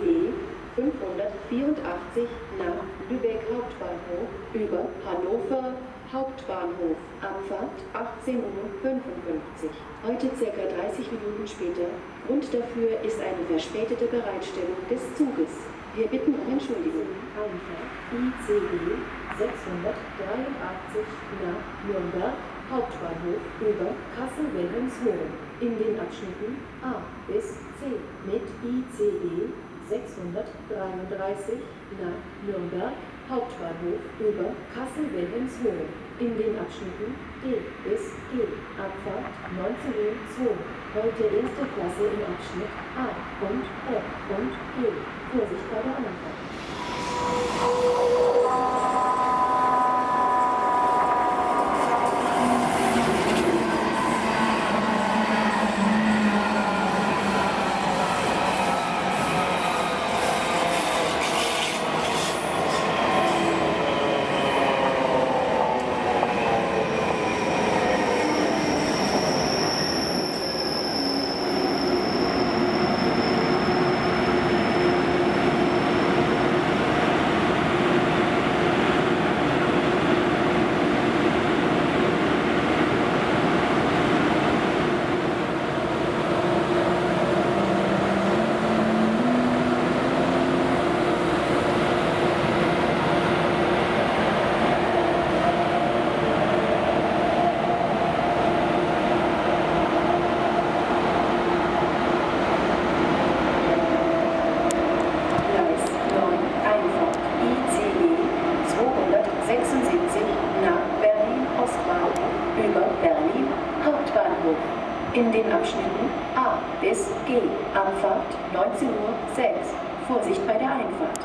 ICE 584 nach Lübeck Hauptbahnhof über Hannover Hauptbahnhof. Abfahrt 18:55 Uhr. Heute circa 30 Minuten später. Grund dafür ist eine verspätete Bereitstellung des Zuges. Wir bitten um Entschuldigung. Einfahrt ICE 683 nach Nürnberg Hauptbahnhof über Kassel-Wilhelmshohen in den Abschnitten A bis C mit ICE 633 nach Nürnberg Hauptbahnhof über Kassel-Wilhelmshohen in den Abschnitten D bis G. Abfahrt 19:02 Uhr. Heute erste Klasse im Abschnitt A und F und G. Vorsicht bei der Anfahrt. In den Abschnitten A bis G. Abfahrt 19:06 Uhr. Vorsicht bei der Einfahrt.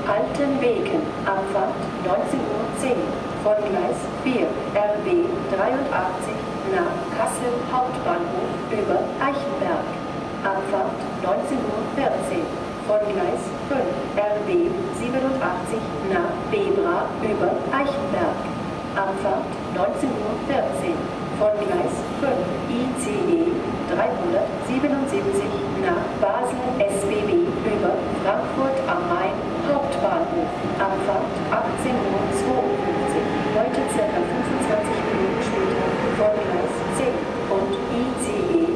Altenbeken, Abfahrt 19:10 Uhr von Gleis 4, RB 83 nach Kassel Hauptbahnhof über Eichenberg. Abfahrt 19:14 Uhr von Gleis 5, RB 87 nach Bebra über Eichenberg. Abfahrt 19:14 Uhr von Gleis 5, ICE 377 nach Basel SBB über Frankfurt am Main Hauptbahnhof. Abfahrt 18:52 Uhr. Heute ca. 25 Minuten später von Gleis 10 und ICE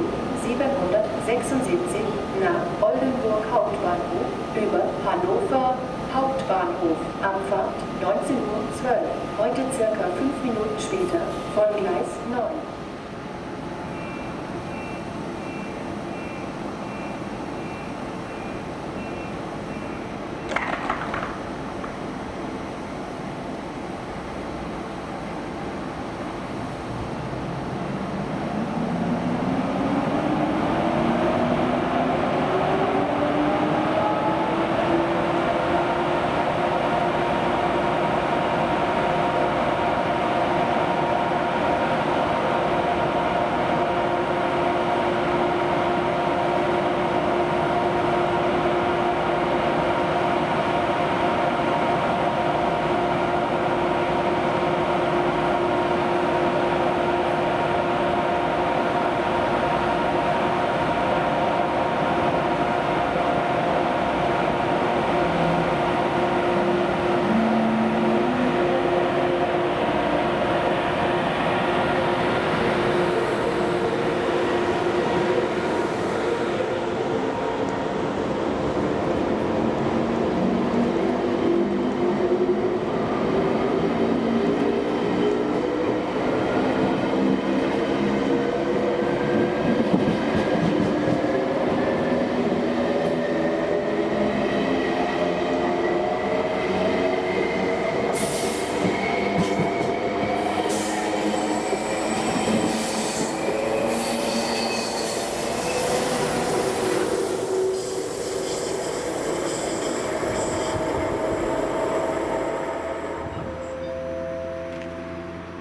776 nach Oldenburg Hauptbahnhof über Hannover Hauptbahnhof. Abfahrt 19:12 Uhr. Heute ca. 5 Minuten später von Gleis 9.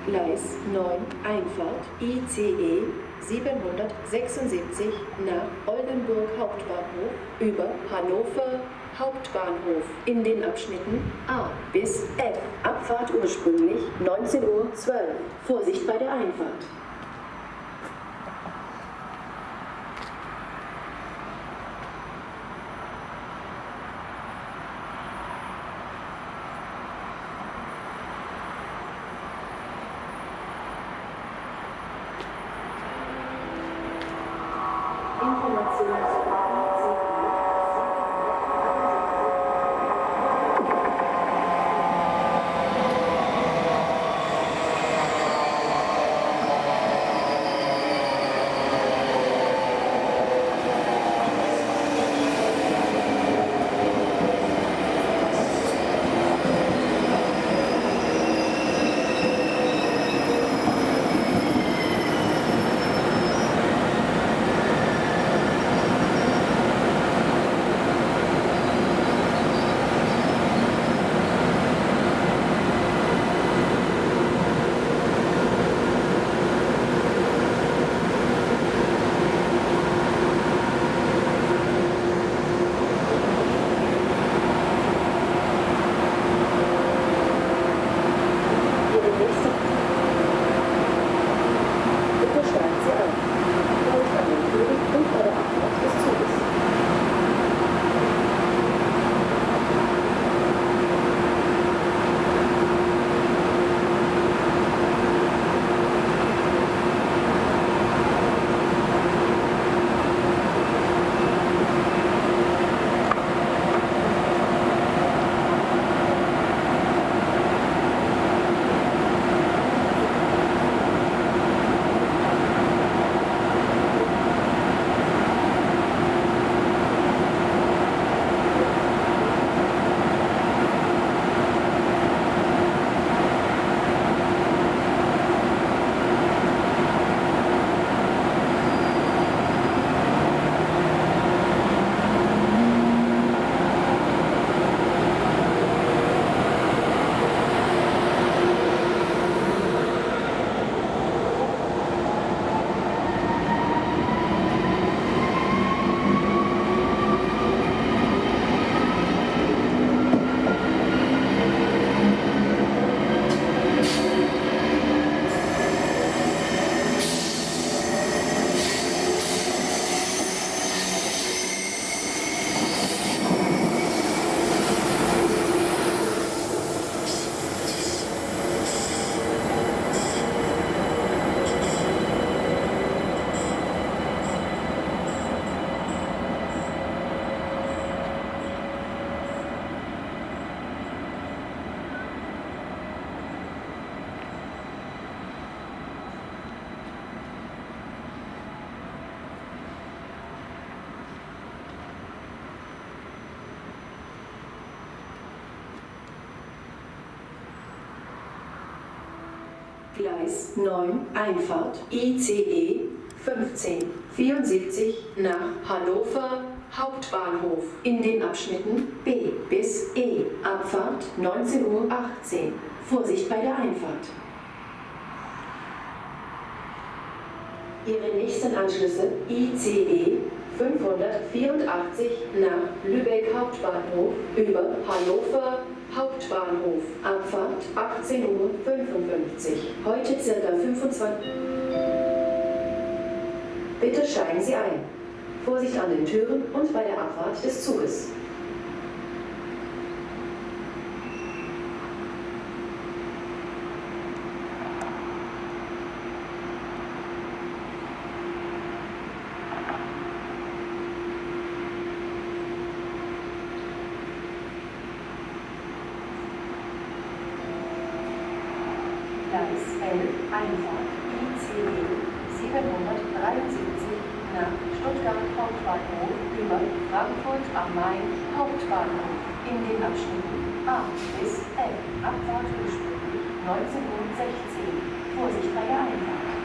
Gleis 9, Einfahrt ICE 776 nach Oldenburg Hauptbahnhof über Hannover Hauptbahnhof in den Abschnitten A bis F. Abfahrt ursprünglich 19:12 Uhr. Vorsicht bei der Einfahrt. Gleis 9, Einfahrt ICE 1574 nach Hannover Hauptbahnhof in den Abschnitten B bis E. Abfahrt 19:18 Uhr. Vorsicht bei der Einfahrt. Ihre nächsten Anschlüsse ICE 584 nach Lübeck Hauptbahnhof über Hannover Hauptbahnhof. Abfahrt 18:55 Uhr. Heute ca. 25. Bitte steigen Sie ein. Vorsicht an den Türen und bei der Abfahrt des Zuges. Gleis 11, Einfahrt ICE 773 nach Stuttgart Hauptbahnhof über Frankfurt am Main Hauptbahnhof in den Abschnitten A bis F. Abfahrt ursprünglich 19:16 Uhr. Vorsicht bei der Einfahrt.